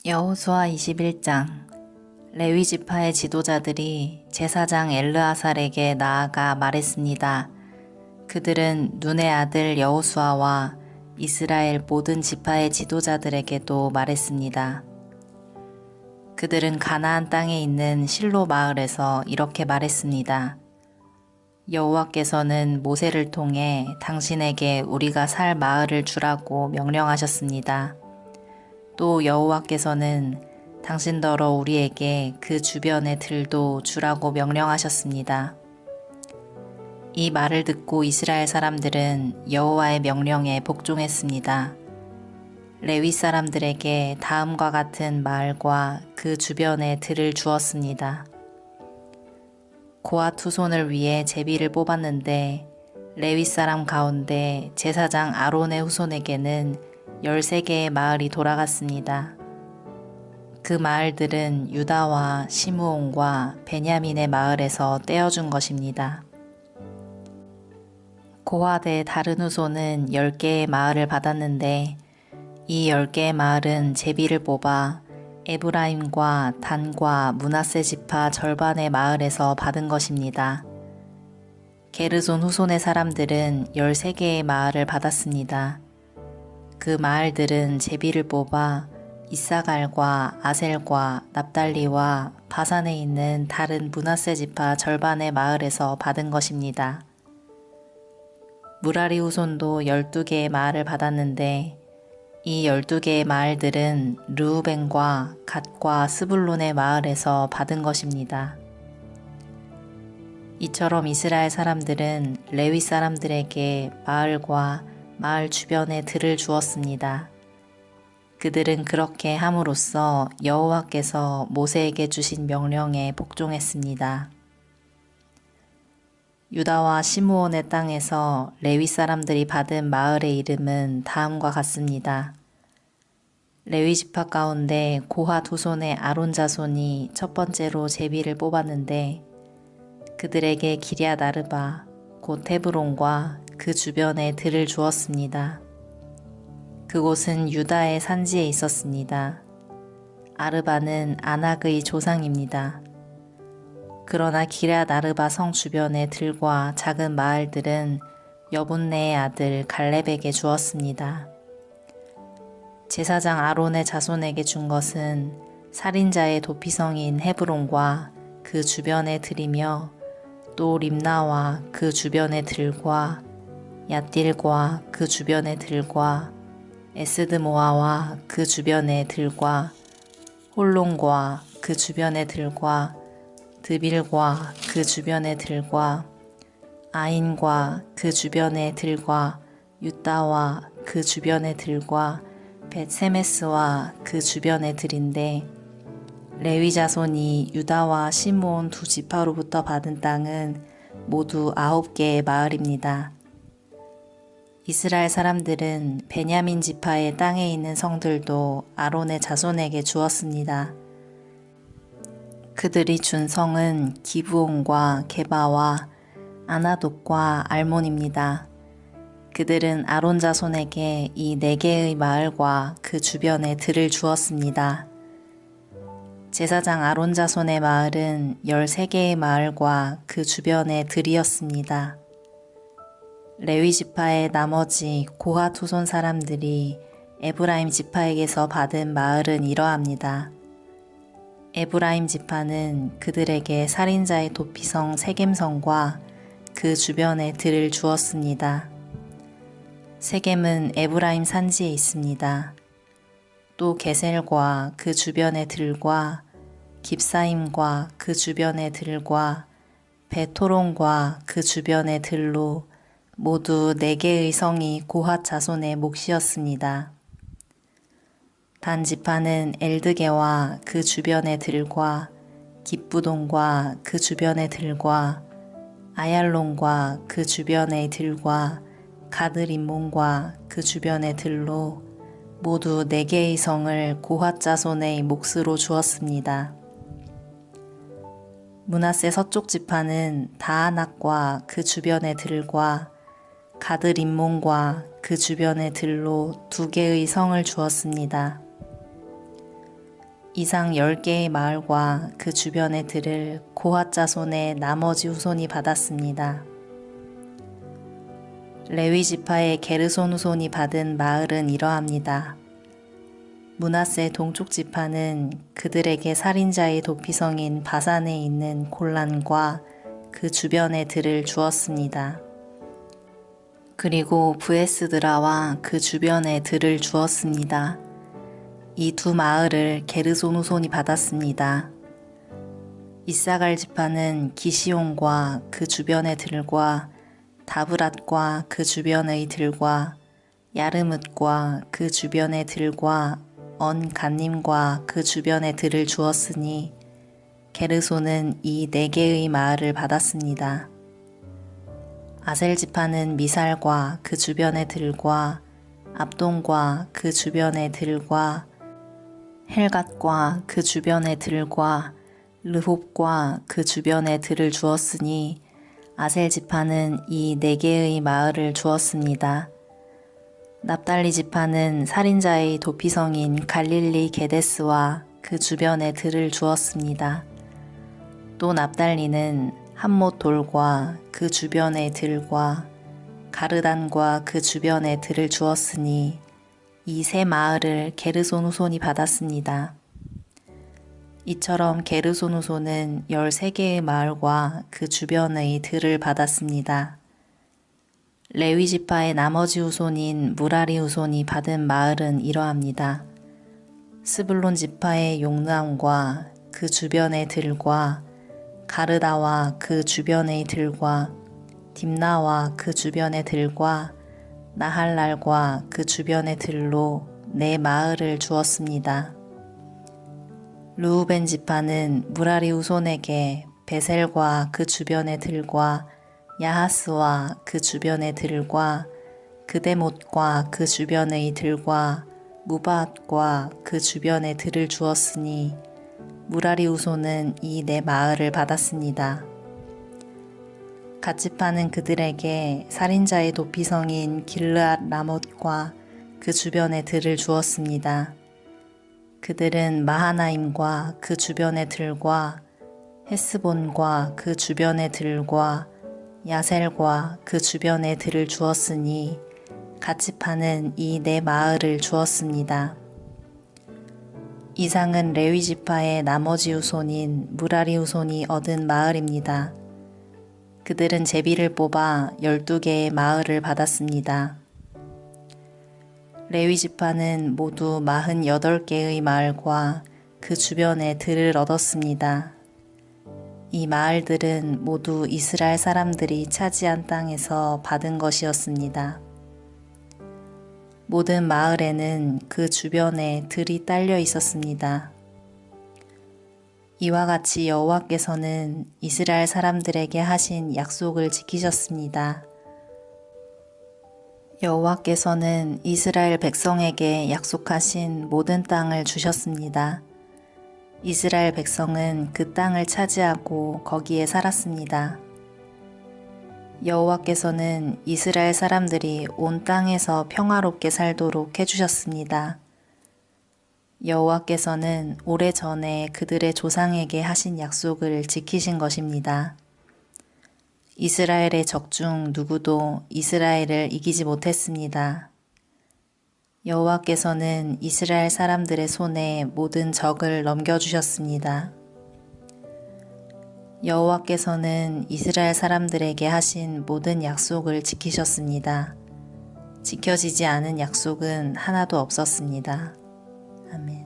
여호수아 21장. 레위 지파의 지도자들이 제사장 엘르아살에게 나아가 말했습니다. 그들은 눈의 아들 여호수아와 이스라엘 모든 지파의 지도자들에게도 말했습니다. 그들은 가나안 땅에 있는 실로 마을에서 이렇게 말했습니다. 여호와께서는 모세를 통해 당신에게 우리가 살 마을을 주라고 명령하셨습니다. 또 여호와께서는 당신더러 우리에게 그 주변의 들도 주라고 명령하셨습니다. 이 말을 듣고 이스라엘 사람들은 여호와의 명령에 복종했습니다. 레위 사람들에게 다음과 같은 마을과 그 주변의 들을 주었습니다. 고핫 후손을 위해 제비를 뽑았는데 레위 사람 가운데 제사장 아론의 후손에게는 13개의 마을이 돌아갔습니다. 그 마을들은 유다와 시므온과 베냐민의 마을에서 떼어준 것입니다. 고핫의 다른 후손은 10개의 마을을 받았는데 이 10개의 마을은 제비를 뽑아 에브라임과 단과 므낫세 지파 절반의 마을에서 받은 것입니다. 게르손 후손의 사람들은 13개의 마을을 받았습니다. 그 마을들은 제비를 뽑아 이사갈과 아셀과 납달리와 바산에 있는 다른 므낫세 지파 절반의 마을에서 받은 것입니다. 무라리 후손도 12개의 마을을 받았는데 이 12개의 마을들은 르우벤과 갓과 스불론의 마을에서 받은 것입니다. 이처럼 이스라엘 사람들은 레위 사람들에게 마을과 마을 주변에 들을 주었습니다. 그들은 그렇게 함으로써 여호와께서 모세에게 주신 명령에 복종했습니다. 유다와 시므온의 땅에서 레위 사람들이 받은 마을의 이름은 다음과 같습니다. 레위 지파 가운데 고핫 후손의 아론 자손이 첫 번째로 제비를 뽑았는데 그들에게 기럇 아르바 곧 헤브론과 그 주변에 들을 주었습니다. 그곳은 유다의 산지에 있었습니다. 아르바는 아낙의 조상입니다. 그러나 기럇 아르바 성 주변의 들과 작은 마을들은 여분네의 아들 갈렙에게 주었습니다. 제사장 아론의 자손에게 준 것은 살인자의 도피성인 헤브론과 그 주변의 들이며 또 림나와 그 주변의 들과 얏딜과 그 주변의 들과 에스드모아와 그 주변의 들과 홀론과 그 주변의 들과 드빌과 그 주변의 들과 아인과 그 주변의 들과 유다와 그 주변의 들과 벳세메스와 그 주변의 들인데 레위 자손이 유다와 시므온 두 지파로부터 받은 땅은 모두 9개의 마을입니다. 이스라엘 사람들은 베냐민 지파의 땅에 있는 성들도 아론의 자손에게 주었습니다. 그들이 준 성은 기브온과 게바와 아나돗과 알몬입니다. 그들은 아론 자손에게 이 4개의 마을과 그 주변에 들을 주었습니다. 제사장 아론 자손의 마을은 13개의 마을과 그 주변에 들이었습니다. 레위 지파의 나머지 고핫 후손 사람들이 에브라임 지파에게서 받은 마을은 이러합니다. 에브라임 지파는 그들에게 살인자의 도피성 세겜성과 그 주변에 들을 주었습니다. 세겜은 에브라임 산지에 있습니다. 또 게셀과 그 주변의 들과 깁사임과 그 주변의 들과 베토론과 그 주변의 들로 모두 4개의 성이 고핫 자손의 몫이었습니다. 단 지파는 엘드게와 그 주변의 들과 깁부돈과 그 주변의 들과 아얄론과 그 주변의 들과 가드림몬과 그 주변의 들로 모두 4개의 성을 고핫 자손의 몫으로 주었습니다. 므낫세 서쪽 지파는 다아낙과 그 주변의 들과 가드림몬과 그 주변의 들로 2개의 성을 주었습니다. 이상 10개의 마을과 그 주변의 들을 고핫 자손의 나머지 후손이 받았습니다. 레위 지파의 게르손 후손이 받은 마을은 이러합니다. 므낫세 동쪽 지파는 그들에게 살인자의 도피성인 바산에 있는 골란과 그 주변의 들을 주었습니다. 그리고 브에스드라와 그 주변의 들을 주었습니다. 이 두 마을을 게르손 후손이 받았습니다. 이사갈 지파는 기시온과 그 주변의 들과 다브랏과 그 주변의 들과 야르뭇과 그 주변의 들과 언간님과 그 주변의 들을 주었으니 게르손은 이 4개의 마을을 받았습니다. 아셀 지파는 미살과 그 주변의 들과 압돈과 그 주변의 들과 헬갓과 그 주변의 들과 르홉과 그 주변의 들을 주었으니 아셀 지파는 이 4개의 마을을 주었습니다. 납달리 지파는 살인자의 도피성인 갈릴리 게데스와 그 주변의 들을 주었습니다. 또 납달리는 함못 돌과 그 주변의 들과 가르단과 그 주변의 들을 주었으니 이 3 마을을 게르손 후손이 받았습니다. 이처럼 게르손 후손은 13개의 마을과 그 주변의 들을 받았습니다. 레위 지파의 나머지 후손인 무라리 후손이 받은 마을은 이러합니다. 스불론 지파의 용나함과 그 주변의 들과 가르다와 그 주변의 들과 딥나와 그 주변의 들과 나할랄과 그 주변의 들로 4 마을을 주었습니다. 르우벤 지파는 무라리 후손에게 베셀과 그 주변의 들과 야하스와 그 주변의 들과 그데못과 그 주변의 들과 무바앗과 그 주변의 들을 주었으니 무라리 후손은 이 4 마을을 받았습니다. 갓지파는 그들에게 살인자의 도피성인 길르앗 라못과 그 주변의 들을 주었습니다. 그들은 마하나임과 그 주변의 들과 헤스본과 그 주변의 들과 야셀과 그 주변의 들을 주었으니 갓지파는 이 4 마을을 주었습니다. 이상은 레위 지파의 나머지 후손인 무라리 후손이 얻은 마을입니다. 그들은 제비를 뽑아 12개의 마을을 받았습니다. 레위 지파는 모두 48개의 마을과 그 주변의 들을 얻었습니다. 이 마을들은 모두 이스라엘 사람들이 차지한 땅에서 받은 것이었습니다. 모든 마을에는 그 주변에 들이 딸려 있었습니다. 이와 같이 여호와께서는 이스라엘 사람들에게 하신 약속을 지키셨습니다. 여호와께서는 이스라엘 백성에게 약속하신 모든 땅을 주셨습니다. 이스라엘 백성은 그 땅을 차지하고 거기에 살았습니다. 여호와께서는 이스라엘 사람들이 온 땅에서 평화롭게 살도록 해주셨습니다. 여호와께서는 오래전에 그들의 조상에게 하신 약속을 지키신 것입니다. 이스라엘의 적 중 누구도 이스라엘을 이기지 못했습니다. 여호와께서는 이스라엘 사람들의 손에 모든 적을 넘겨주셨습니다. 여호와께서는 이스라엘 사람들에게 하신 모든 약속을 지키셨습니다. 지켜지지 않은 약속은 하나도 없었습니다. 아멘.